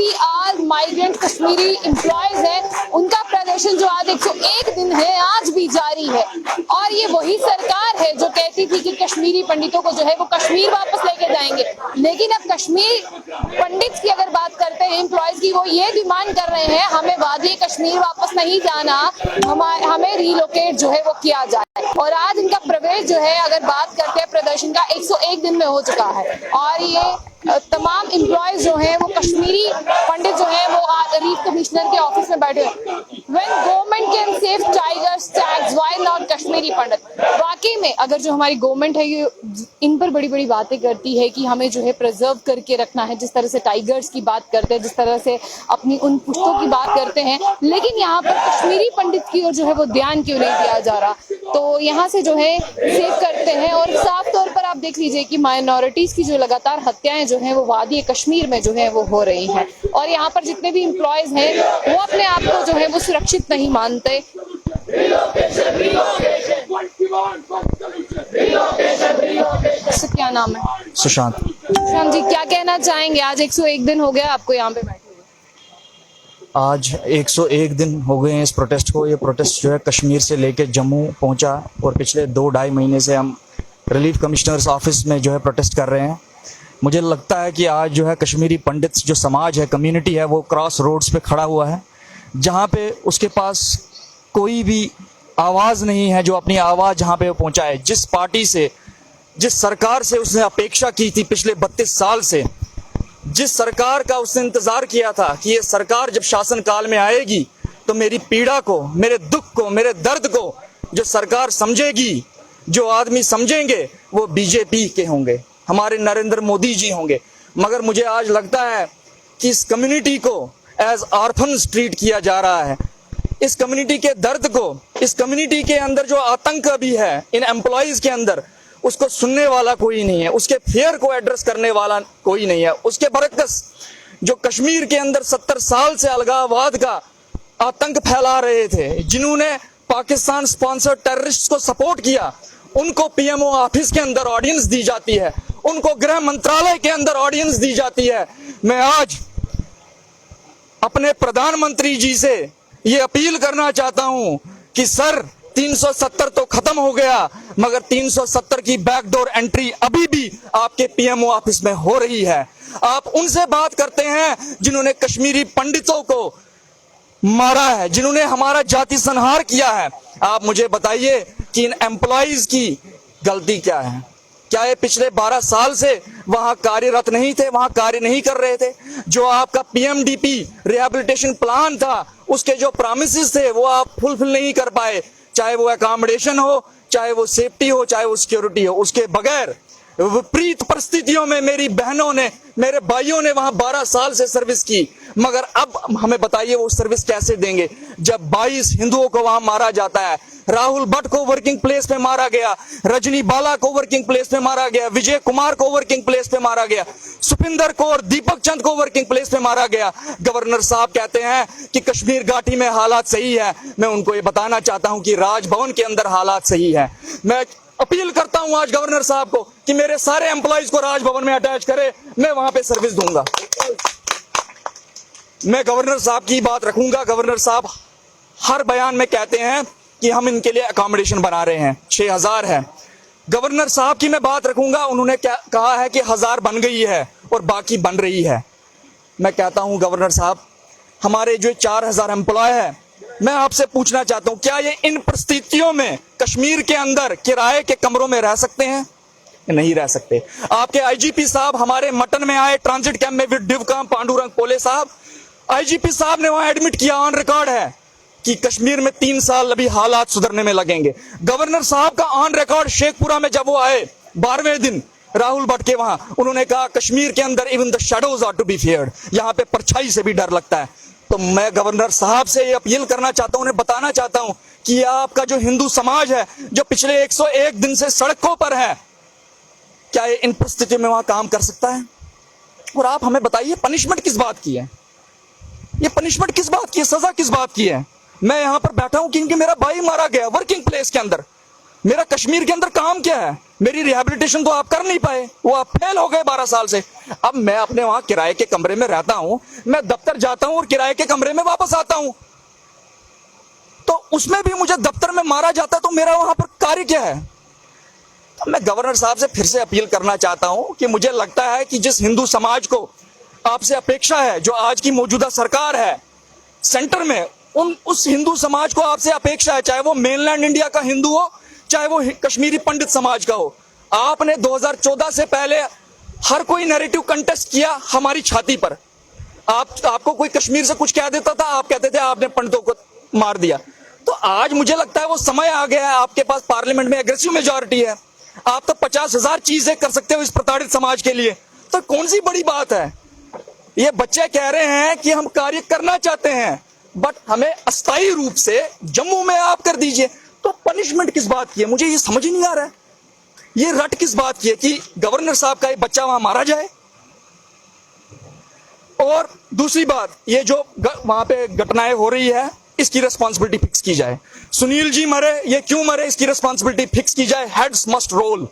भी आज migrant Kashmiri employees हैं, उनका प्रदर्शन जो आज 101 दिन है आज भी जारी है। और ये वही सरकार है जो कहती थी कि कश्मीरी पंडितों को जो है वो कश्मीर वापस लेके जाएंगे, लेकिन अब कश्मीर पंडित की अगर बात करते हैं एम्प्लॉयज की, वो ये डिमांड कर रहे हैं हमें वादी कश्मीर वापस नहीं जाना, हमें रीलोकेट जो है वो किया जाए। और आज इनका प्रवेश जो है अगर बात करते हैं प्रदर्शन का 101 दिन में हो चुका है। और ये तमाम एम्प्लॉयज जो हैं वो कश्मीरी पंडित जो हैं वो आज रीफ कमिश्नर के ऑफिस में बैठे हैं। When government can save tigers, stags, why not Kashmiri पंडित? वाकई में अगर जो हमारी गवर्नमेंट है ये इन पर बड़ी बड़ी बातें करती है कि हमें जो है प्रिजर्व करके रखना है, जिस तरह से टाइगर्स की बात करते हैं, जिस तरह से अपनी उन पुश्तों की बात करते हैं, लेकिन यहाँ पर कश्मीरी पंडित की ओर जो है वो ध्यान क्यों नहीं दिया जा रहा? तो यहाँ से जो है सेव करते हैं। और साफ तौर पर आप देख लीजिए कि माइनॉरिटीज की जो लगातार हत्याएं जो हैं वो वादी कश्मीर में जो है वो हो रही हैं। और यहाँ पर जितने भी एम्प्लॉयज हैं वो अपने आप को जो है वो सुरक्षित नहीं मानते। तो क्या नाम है? सुशांत। सुशांत जी, क्या कहना चाहेंगे? आज 101 दिन हो गया आपको यहाँ पे बैठे हुए। आज 101 दिन हो गए हैं इस प्रोटेस्ट को। ये प्रोटेस्ट जो है कश्मीर से लेके जम्मू पहुंचा और पिछले 2-2.5 महीने से हम रिलीफ कमिश्नर्स ऑफिस में जो है प्रोटेस्ट कर रहे हैं। मुझे लगता है कि आज जो है कश्मीरी पंडित जो समाज है, कम्युनिटी है, वो क्रॉस रोड्स पे खड़ा हुआ है, जहाँ पे उसके पास कोई भी आवाज़ नहीं है जो अपनी आवाज़ जहाँ पे पहुँचाए। जिस पार्टी से, जिस सरकार से उसने अपेक्षा की थी पिछले 32 साल से, जिस सरकार का उसने इंतज़ार किया था कि ये सरकार जब शासन काल में आएगी तो मेरी पीड़ा को, मेरे दुख को, मेरे दर्द को जो सरकार समझेगी, जो आदमी समझेंगे वो बीजेपी के होंगे, हमारे नरेंद्र मोदी जी होंगे। मगर मुझे आज लगता है कि इस कम्युनिटी को एज ऑर्फन ट्रीट किया जा रहा है। इस कम्युनिटी के दर्द को, इस कम्युनिटी के अंदर जो आतंक अभी है इन एम्प्लॉयज के अंदर, उसको सुनने वाला कोई नहीं है, उसके फेयर को एड्रेस करने वाला कोई नहीं है। उसके बरक्स जो कश्मीर के अंदर 70 साल से अलगाववाद का आतंक फैला रहे थे, जिन्होंने पाकिस्तान स्पॉन्सर्ड टेररिस्ट को सपोर्ट किया, उनको पीएमओ ऑफिस के अंदर ऑडियंस दी जाती है, उनको गृह मंत्रालय के अंदर ऑडियंस दी जाती है। मैं आज अपने प्रधानमंत्री जी से ये अपील करना चाहता हूं कि सर 370 तो खत्म हो गया, मगर 370 की बैकडोर एंट्री अभी भी आपके पीएमओ ऑफिस में हो रही है। आप उनसे बात करते हैं जिन्होंने कश्मीरी पंडितों को मारा है, जिन्होंने हमारा जाति संहार किया है। आप मुझे बताइए कि इन एम्प्लॉयज की गलती क्या है? क्या ये पिछले 12 साल से वहां कार्यरत नहीं थे, वहां कार्य नहीं कर रहे थे? जो आपका पीएमडीपी रिहैबिलिटेशन प्लान था, उसके जो प्रॉमिसेस थे वो आप फुलफिल नहीं कर पाए, चाहे वो अकोमोडेशन हो, चाहे वो सेफ्टी हो, चाहे वो सिक्योरिटी हो। उसके बगैर विपरीत परिस्थितियों में मेरी बहनों ने, मेरे भाइयों ने वहां 12 साल से सर्विस की, मगर अब हमें बताइए वो सर्विस कैसे देंगे जब 22 हिंदुओं को वहां मारा जाता है। राहुल भट्ट को वर्किंग प्लेस पे मारा गया, रजनी बाला को वर्किंग प्लेस पे मारा गया, विजय कुमार को वर्किंग प्लेस पे मारा गया, सुपिंदर को और दीपक चंद को वर्किंग प्लेस पे मारा गया। गवर्नर साहब कहते हैं कि कश्मीर घाटी में हालात सही है। मैं उनको ये बताना चाहता हूं कि राजभवन के अंदर हालात सही है। मैं अपील करता हूं आज गवर्नर साहब को कि मेरे सारे एम्प्लॉयज को राजभवन में अटैच करे, मैं वहां पे सर्विस दूंगा। मैं गवर्नर साहब की बात रखूंगा। गवर्नर साहब हर बयान में कहते हैं कि हम इनके लिए अकोमोडेशन बना रहे हैं, 6000 है। गवर्नर साहब की मैं बात रखूंगा, उन्होंने क्या कहा है कि 1000 बन गई है और बाकी बन रही है। मैं कहता हूं गवर्नर साहब, हमारे जो 4000 एम्प्लॉय है, मैं आपसे पूछना चाहता हूं क्या ये इन परिस्थितियों में कश्मीर के अंदर किराए के कमरों में रह सकते हैं? नहीं रह सकते। आपके आईजीपी साहब हमारे मटन में आए, ट्रांजिट कैंप में विद डिवकाम पांडुरंग पोले साहब, आईजीपी साहब ने वहां एडमिट किया, ऑन रिकॉर्ड है कि कश्मीर में 3 साल अभी हालात सुधरने में लगेंगे। गवर्नर साहब का ऑन रिकॉर्ड शेखपुरा में जब वो आए 12वें दिन राहुल भट्ट के वहां, उन्होंने कहा कश्मीर के अंदर even the shadows are to be feared, यहाँ पे परछाई से भी डर लगता है। तो मैं गवर्नर साहब से ये अपील करना चाहता हूं, उन्हें बताना चाहता हूं कि आपका जो हिंदू समाज है जो पिछले 101 दिन से सड़कों पर है, क्या ये इन परिस्थितियों में वहां काम कर सकता है? और आप हमें बताइए पनिशमेंट किस बात की है? ये पनिशमेंट किस बात की है? सजा किस बात की है? मैं यहां पर बैठा हूं क्योंकि मेरा भाई मारा गया वर्किंग प्लेस के अंदर। मेरा कश्मीर के अंदर काम क्या है? मेरी रिहैबिलिटेशन तो आप कर नहीं पाए, वो आप फेल हो गए 12 साल से। अब मैं अपने वहां किराए के कमरे में रहता हूं, मैं दफ्तर जाता हूं और किराए के कमरे में वापस आता हूं, तो उसमें भी मुझे दफ्तर में मारा जाता, तो मेरा वहां पर कार्य क्या है? तो मैं गवर्नर साहब से फिर से अपील करना चाहता हूं कि मुझे लगता है कि जिस हिंदू समाज को आपसे अपेक्षा है, जो आज की मौजूदा सरकार है सेंटर में, उस हिंदू समाज को आपसे अपेक्षा है, चाहे वो मेनलैंड इंडिया का हिंदू हो, चाहे वो कश्मीरी पंडित समाज का हो। आपने 2014 से पहले हर कोई नैरेटिव कंटेस्ट किया हमारी छाती पर। आपको कोई कश्मीर से कुछ कह देता था, आप कहते थे आपने पंडितों को मार दिया। तो आज मुझे लगता है वो समय आ गया है, आपके पास पार्लियामेंट में एग्रेसिव मेजॉरिटी है, आप तो 50,000 चीजें कर सकते हो इस प्रताड़ित समाज के लिए, तो कौन सी बड़ी बात है? ये बच्चे कह रहे हैं कि हम कार्य करना चाहते हैं, बट हमें अस्थायी रूप से जम्मू में आप कर दीजिए, तो पनिशमेंट किस बात की है? मुझे ये समझ ही नहीं आ रहा है, ये रट किस बात की है कि गवर्नर साहब का एक बच्चा वहां मारा जाए? और दूसरी बात, ये जो वहां पे घटनाएं हो रही है, इसकी रिस्पांसिबिलिटी फिक्स की जाए। सुनील जी मरे, ये क्यों मरे, इसकी रिस्पांसिबिलिटी फिक्स की जाए। Heads must roll.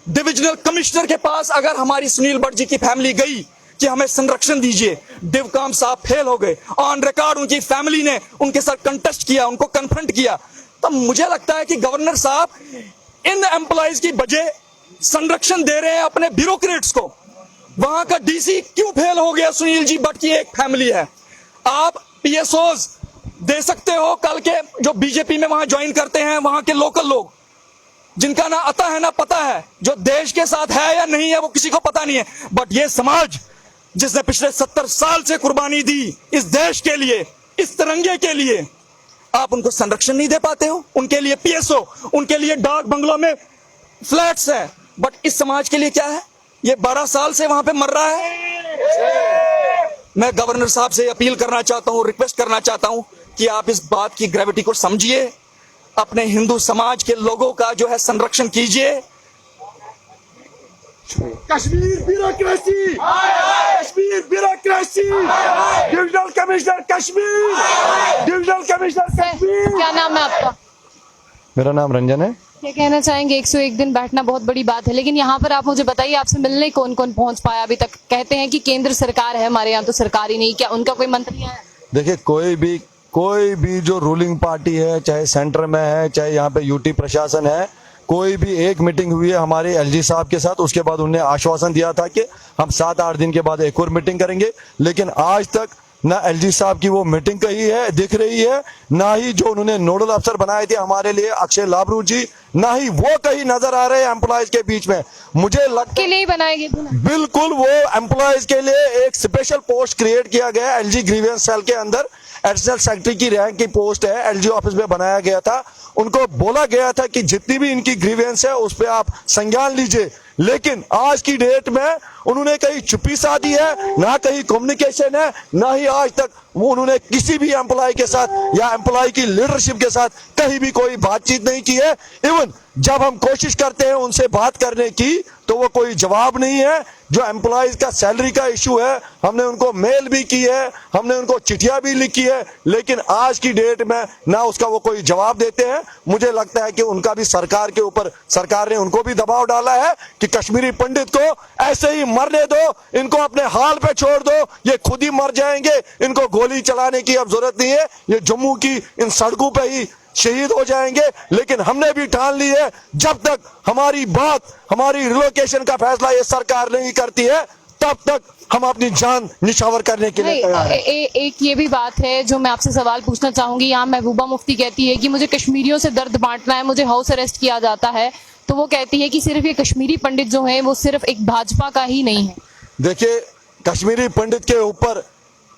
Divisional commissioner के पास अगर हमारी सुनील भट्ट जी की फैमिली गई कि हमें संरक्षण दीजिए, डिवकाम साहब फेल हो गए, ऑन रिकॉर्ड उनकी फैमिली ने उनके साथ कंटेस्ट किया, उनको कन्फ्रंट किया, तो मुझे लगता है कि गवर्नर साहब इन एम्प्लॉइज की बजाय संरक्षण दे रहे हैं अपने ब्यूरोक्रेट्स को। वहां का डीसी क्यों फेल हो गया? सुनील जी भट्ट की एक फैमिली है। आप पीएसओज दे सकते हो, कल के जो बीजेपी में वहां ज्वाइन करते हैं, वहां के लोकल लोग जिनका ना आता है ना पता है, जो देश के साथ है या नहीं है वो किसी को पता नहीं है, बट ये समाज जिसने पिछले 70 साल से कुर्बानी दी इस देश के लिए, इस तिरंगे के लिए, आप उनको संरक्षण नहीं दे पाते हो। उनके लिए पीएसओ, उनके लिए डाक बंगलों में फ्लैट्स है, बट इस समाज के लिए क्या है? ये 12 साल से वहां पे मर रहा है। मैं गवर्नर साहब से अपील करना चाहता हूं, रिक्वेस्ट करना चाहता हूं कि आप इस बात की ग्रेविटी को समझिए, अपने हिंदू समाज के लोगों का जो है संरक्षण कीजिए। Kashmir bureaucracy, Kashmir bureaucracy, divisional commissioner Kashmir, divisional commissioner Kashmir. क्या नाम है आपका? मेरा नाम रंजन है। क्या कहना चाहेंगे? 101 दिन बैठना बहुत बड़ी बात है, लेकिन यहाँ पर आप मुझे बताइए, आपसे मिलने कौन कौन पहुंच पाया अभी तक? कहते हैं कि केंद्र सरकार है, हमारे यहाँ तो सरकार ही नहीं, क्या उनका कोई मंत्री है? देखिए, कोई भी जो रूलिंग पार्टी है, चाहे सेंटर में है, चाहे यहाँ पे यूटी प्रशासन है, कोई भी एक मीटिंग हुई है हमारे एलजी साहब के साथ, उसके बाद उन्होंने आश्वासन दिया था कि हम 7-8 दिन के बाद एक और मीटिंग करेंगे, लेकिन आज तक ना एलजी साहब की वो मीटिंग कही है दिख रही है, ना ही जो उन्होंने नोडल अफसर बनाए थे हमारे लिए अक्षय लाभरू जी, ना ही वो कहीं नजर आ रहे हैं एम्प्लॉयज के बीच में। मुझे लगता के लिए बनाएगी बिल्कुल वो एम्प्लॉयज के लिए एक स्पेशल पोस्ट क्रिएट किया गया एलजी ग्रीवेंस सेल के अंदर, एडिशनल सेक्रेटरी की रैंक की पोस्ट है, एलजी ऑफिस में बनाया गया था। उनको बोला गया था कि जितनी भी इनकी ग्रीवेंस है उस पर आप संज्ञान लीजिए, लेकिन आज की डेट में उन्होंने कहीं चुप्पी साधी है, ना कहीं कम्युनिकेशन है, ना ही आज तक वो उन्होंने किसी भी एम्प्लॉय के साथ या एम्प्लॉय की लीडरशिप के साथ कहीं भी कोई बातचीत नहीं की है। इवन जब हम कोशिश करते हैं उनसे बात करने की तो वो कोई जवाब नहीं है। जो एम्प्लॉयज का सैलरी का इशू है, हमने उनको मेल भी की है, हमने उनको चिट्ठियां भी लिखी है, लेकिन आज की डेट में ना उसका वो कोई जवाब देते हैं। मुझे लगता है कि उनका भी सरकार के ऊपर, सरकार ने उनको भी दबाव डाला है कि कश्मीरी पंडित को ऐसे ही मरने दो, इनको अपने हाल पे छोड़ दो, ये खुद ही मर जाएंगे, इनको गोली चलाने की अब जरूरत नहीं है, ये जम्मू की इन सड़कों पे ही शहीद हो जाएंगे। लेकिन हमने भी ठान ली है, जब तक हमारी बात, हमारी रिलोकेशन का फैसला ये सरकार नहीं करती है, तब तक हम अपनी जान निछावर करने के लिए तैयार हैं। एक ये भी बात है जो मैं आपसे सवाल पूछना चाहूंगी। यहाँ महबूबा मुफ्ती कहती है कि मुझे कश्मीरियों से दर्द बांटना है, मुझे हाउस अरेस्ट किया जाता है, तो वो कहती है कि सिर्फ ये कश्मीरी पंडित जो है वो सिर्फ एक भाजपा का ही नहीं है। देखिए, कश्मीरी पंडित के ऊपर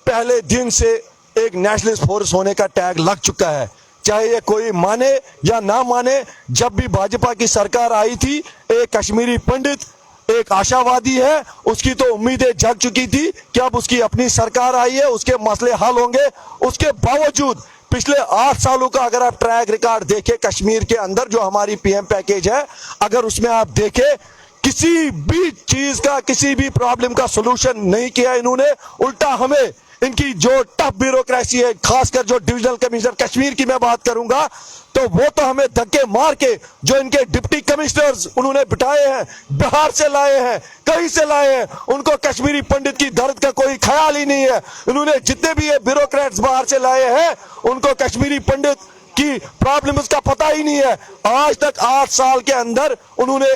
पहले दिन से एक नेशनलिस्ट फोर्स होने का टैग लग चुका है, चाहे ये कोई माने या ना माने। जब भी भाजपा की सरकार आई थी, एक कश्मीरी पंडित एक आशावादी है, उसकी तो उम्मीदें जग चुकी थी कि अब उसकी अपनी सरकार आई है, उसके मसले हल होंगे। उसके बावजूद पिछले 8 सालों का अगर आप ट्रैक रिकॉर्ड देखें कश्मीर के अंदर, जो हमारी पीएम पैकेज है, अगर उसमें आप देखें, किसी भी चीज का, किसी भी प्रॉब्लम का सलूशन नहीं किया इन्होंने। उल्टा हमें इनकी जो टफ ब्यूरोक्रेसी है, खासकर जो डिविजनल कमिश्नर कश्मीर की मैं बात करूंगा, तो वो तो हमें धक्के मार के जो इनके डिप्टी कमिश्नर्स उन्होंने बिठाए हैं, बिहार से लाए हैं, कहीं से लाए हैं, उनको कश्मीरी पंडित की दर्द का कोई ख्याल ही नहीं है। उन्होंने जितने भी ये ब्यूरोक्रेट्स बाहर से लाए हैं, उनको कश्मीरी पंडित की प्रॉब्लम उसका पता ही नहीं है। आज तक 8 साल के अंदर उन्होंने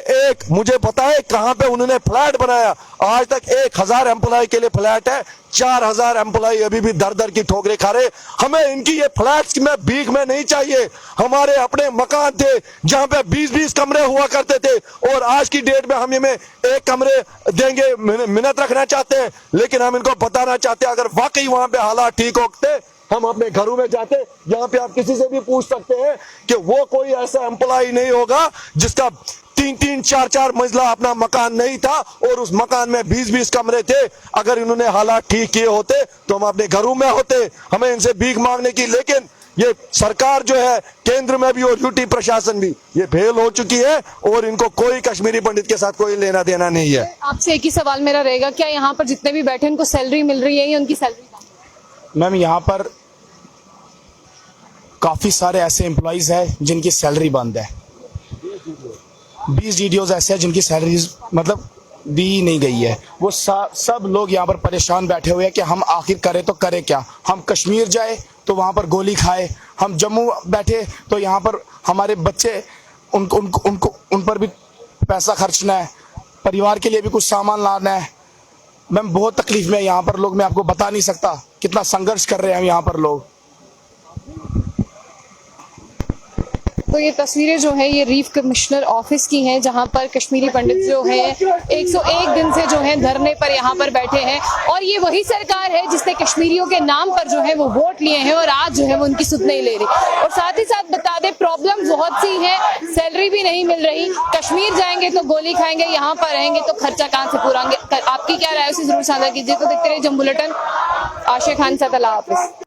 मुझे पता है कहां पे उन्होंने फ्लैट बनाया। आज तक 1000 एम्प्लॉय के लिए फ्लैट है, 4000 एम्प्लॉय अभी भी दर दर की ठोकरें खा रहे। हमें इनकी ये फ्लैट्स में भीख में नहीं चाहिए। हमारे अपने मकान थे जहां पे 20-20 कमरे हुआ करते थे, और आज की डेट में हम इनमें 1 कमरे देंगे, मिन्नत रखना चाहते हैं, लेकिन हम इनको बताना चाहते हैं अगर वाकई वहां पे हालात ठीक होते हम अपने घरों में जाते। यहाँ पे आप किसी से भी पूछ सकते हैं कि वो कोई ऐसा एम्प्लॉय नहीं होगा जिसका 3-3, 4-4 मंजिला अपना मकान नहीं था और उस मकान में 20-20 कमरे थे। अगर इन्होंने हालात ठीक किए होते तो हम अपने घरों में होते, हमें इनसे भीख मांगने की। लेकिन ये सरकार जो है केंद्र में भी और यूटी प्रशासन भी ये फेल हो चुकी है, और इनको कोई कश्मीरी पंडित के साथ कोई लेना देना नहीं है। आपसे एक ही सवाल मेरा रहेगा, क्या यहाँ पर जितने भी बैठे उनको सैलरी मिल रही है या उनकी सैलरी? मैम, यहाँ पर काफी सारे ऐसे एम्प्लॉइज हैं जिनकी सैलरी बंद है। 20 डीडीओज ऐसे हैं जिनकी सैलरी मतलब दी नहीं गई है। वो सब लोग यहाँ पर परेशान बैठे हुए हैं कि हम आखिर करें तो करें क्या। हम कश्मीर जाए तो वहाँ पर गोली खाए, हम जम्मू बैठे तो यहाँ पर हमारे बच्चे उन पर भी पैसा खर्चना है, परिवार के लिए भी कुछ सामान लाना है। मैम, बहुत तकलीफ में यहाँ पर लोग, मैं आपको बता नहीं सकता कितना संघर्ष कर रहे हैं यहाँ पर लोग। तो ये तस्वीरें जो है ये रीफ कमिश्नर ऑफिस की हैं, जहां पर कश्मीरी पंडित जो है 101 दिन से जो है धरने पर यहाँ पर बैठे हैं। और ये वही सरकार है जिसने कश्मीरियों के नाम पर जो है वो वोट लिए हैं, और आज जो है वो उनकी सुध नहीं ले रही। और साथ ही साथ बता दें, प्रॉब्लम बहुत सी है, सैलरी भी नहीं मिल रही। कश्मीर जाएंगे तो गोली खाएंगे, यहाँ पर रहेंगे तो खर्चा कहाँ से पूराएंगे। आपकी क्या राय है उसे जरूर साझा कीजिए। तो देखते रहिए जम्मू बुलेटिन। आशिया खान साथ, अल्लाह हाफिज।